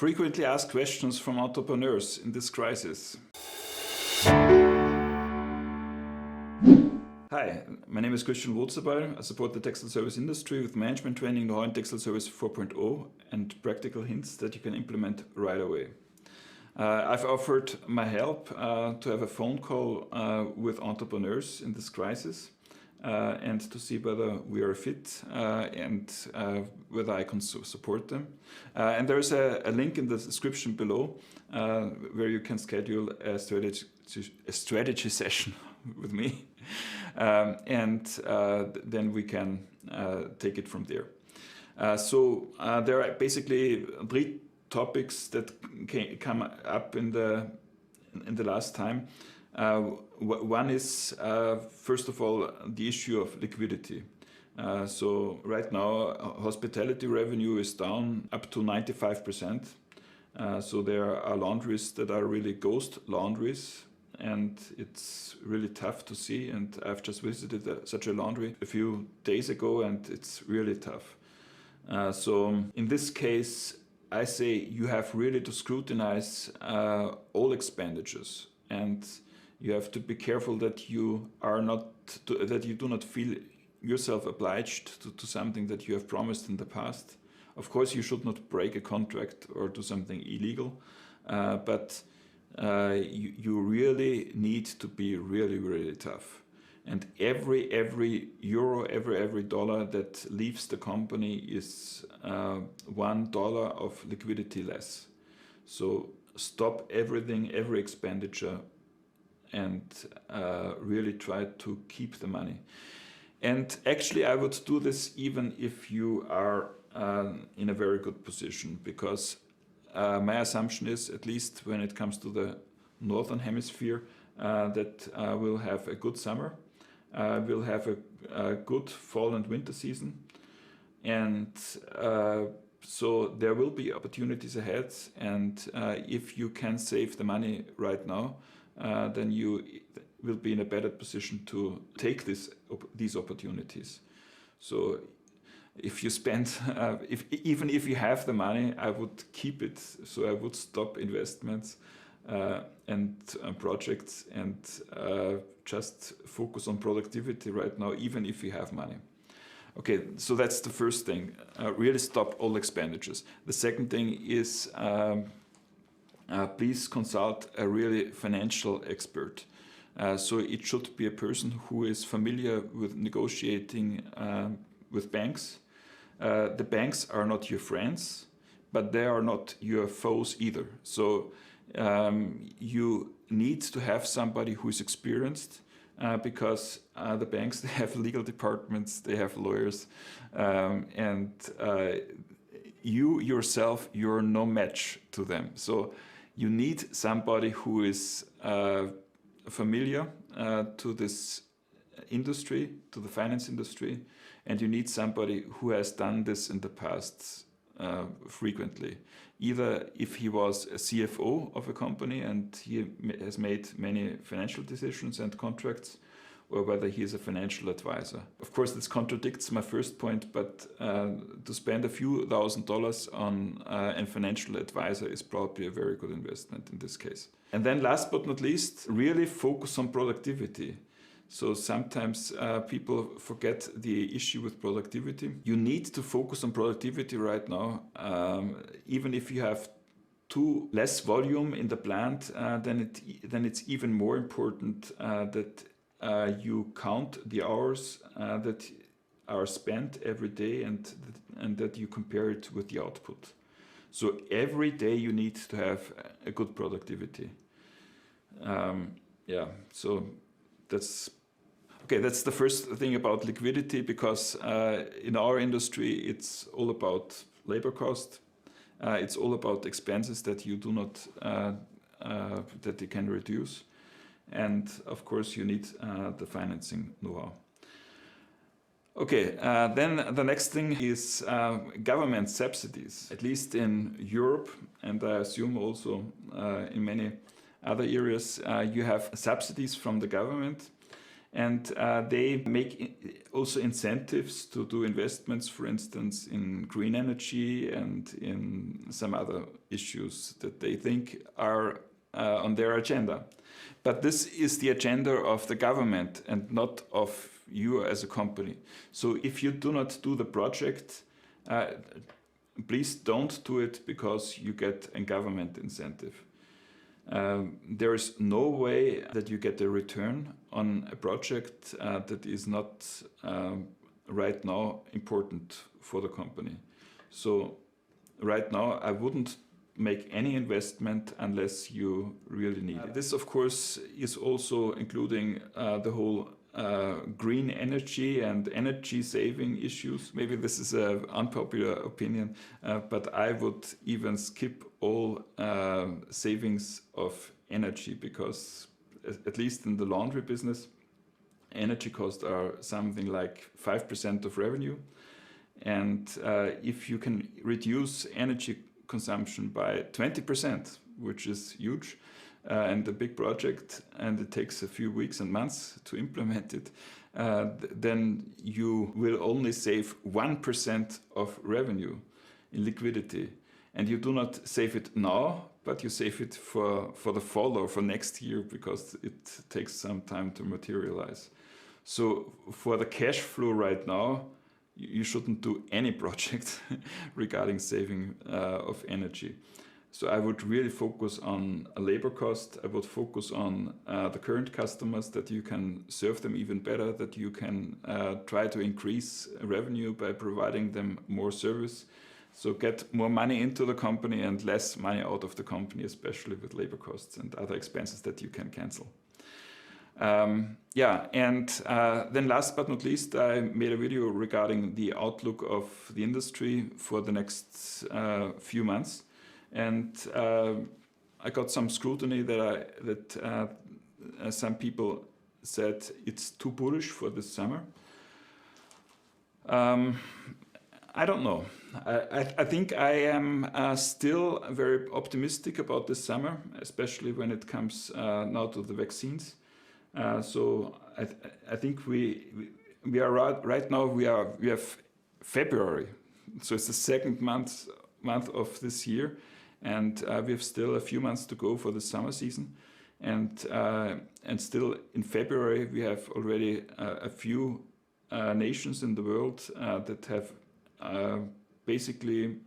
Frequently asked questions from entrepreneurs in this crisis. Hi, my name is Christian Wurzelball. I support the textile service industry with management training, know-how in textile service 4.0 and practical hints that you can implement right away. I've offered my help to have a phone call with entrepreneurs in this crisis and to see whether we are fit and whether I can support them. And there's a link in the description below where you can schedule a strategy session with me. Then we can take it from there. So there are basically three topics that come up in the last time. One is first of all the issue of liquidity. So right now hospitality revenue is down up to 95%. So there are laundries that are really ghost laundries, and it's really tough to see. And I've just visited such a laundry a few days ago, and it's really tough. So in this case, I say you have really to scrutinize all expenditures, and you have to be careful that you do not feel yourself obliged to something that you have promised in the past. Of course, you should not break a contract or do something illegal, but you really need to be really, really tough. And every euro, every dollar that leaves the company is $1 of liquidity less. So stop everything, every expenditure, and really try to keep the money. And actually I would do this even if you are in a very good position, because my assumption is, at least when it comes to the Northern Hemisphere, that we'll have a good summer, we'll have a good fall and winter season, and so there will be opportunities ahead, and if you can save the money right now, then you will be in a better position to take these opportunities. So if you spend, even if you have the money, I would keep it. So I would stop investments and projects and just focus on productivity right now, even if you have money. Okay, so that's the first thing. Really stop all expenditures. The second thing is please consult a really financial expert. So it should be a person who is familiar with negotiating with banks. The banks are not your friends, but they are not your foes either. So you need to have somebody who is experienced, because the banks, they have legal departments, they have lawyers, and you yourself, you're no match to them. So you need somebody who is familiar to this industry, to the finance industry, and you need somebody who has done this in the past frequently. Either if he was a CFO of a company and he has made many financial decisions and contracts, or whether he is a financial advisor. Of course, this contradicts my first point, but to spend a few $1,000s on a financial advisor is probably a very good investment in this case. And then last but not least, really focus on productivity. So sometimes people forget the issue with productivity. You need to focus on productivity right now. Even if you have less volume in the plant, then it's even more important that you count the hours that are spent every day, and that you compare it with the output. So every day you need to have a good productivity. Yeah, so that's the first thing about liquidity, because in our industry it's all about labor cost. It's all about expenses that you do not that you can reduce, and of course you need the financing know-how. Okay, then the next thing is government subsidies. At least in Europe, and I assume also in many other areas, you have subsidies from the government. And they make also incentives to do investments, for instance, in green energy and in some other issues that they think are on their agenda. But this is the agenda of the government and not of you as a company. So if you do not do the project, please don't do it because you get a government incentive. There is no way that you get a return on a project that is not right now important for the company. So right now I wouldn't make any investment unless you really need it. This of course is also including the whole green energy and energy saving issues. Maybe this is an unpopular opinion, but I would even skip all savings of energy, because at least in the laundry business, energy costs are something like 5% of revenue. And if you can reduce energy consumption by 20%, which is huge, and a big project, and it takes a few weeks and months to implement it, then you will only save 1% of revenue in liquidity. And you do not save it now, but you save it for the fall or for next year, because it takes some time to materialize. So for the cash flow right now, you shouldn't do any project regarding saving of energy. So I would really focus on a labor cost. I would focus on the current customers, that you can serve them even better, that you can try to increase revenue by providing them more service. So get more money into the company and less money out of the company, especially with labor costs and other expenses that you can cancel. Then last but not least, I made a video regarding the outlook of the industry for the next few months. And I got some scrutiny that some people said it's too bullish for this summer. I don't know. I think I am still very optimistic about this summer, especially when it comes now to the vaccines. So I think we are right now. We have February, so it's the second month of this year. And we have still a few months to go for the summer season, and still in February we have already a few nations in the world that have basically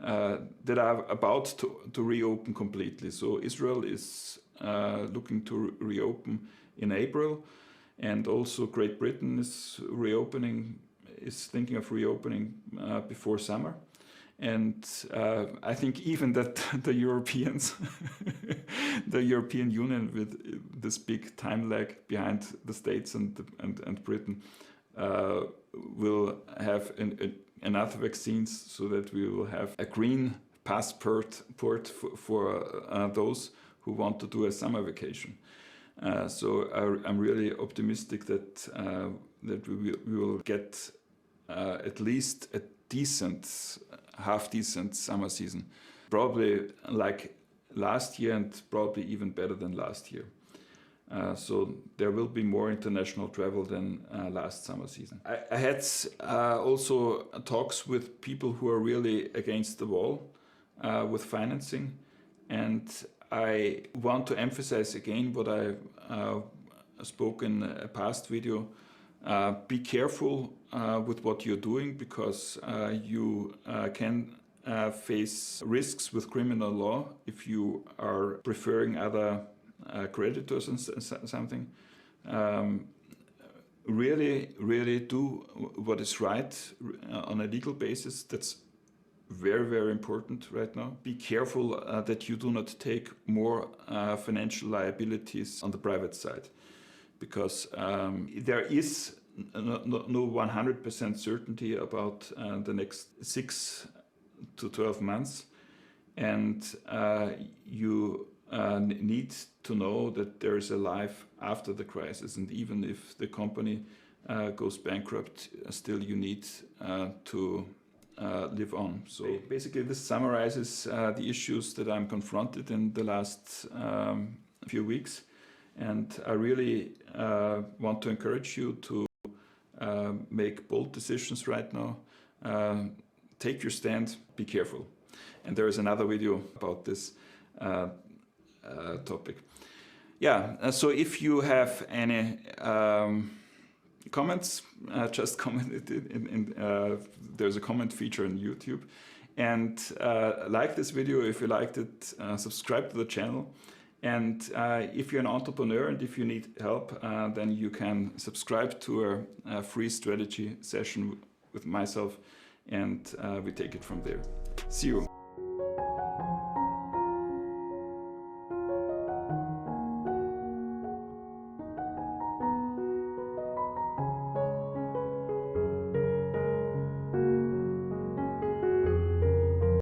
that are about to reopen completely. So Israel is looking to reopen in April, and also Great Britain is thinking of reopening before summer. And I think even that the Europeans, the European Union, with this big time lag behind the States and Britain, will have enough vaccines so that we will have a green passport for those who want to do a summer vacation. So I'm really optimistic that we will get at least a half decent summer season, probably like last year, and probably even better than last year. So there will be more international travel than last summer season. I had also talks with people who are really against the wall with financing, and I want to emphasize again what I spoke in a past video. Be careful with what you're doing, because you can face risks with criminal law if you are preferring other creditors and something. Really do what is right on a legal basis. That's very, very important right now. Be careful that you do not take more financial liabilities on the private side, because there is no 100% certainty about the next 6 to 12 months, and you need to know that there is a life after the crisis, and even if the company goes bankrupt, still you need to live on. So basically this summarizes the issues that I'm confronted in the last few weeks. And I really want to encourage you to make bold decisions right now. Take your stand, be careful. And there is another video about this topic. Yeah, so if you have any comments, just comment it there's a comment feature on YouTube. And like this video if you liked it, subscribe to the channel. And if you're an entrepreneur and if you need help, then you can subscribe to a free strategy session with myself, and we take it from there. See you.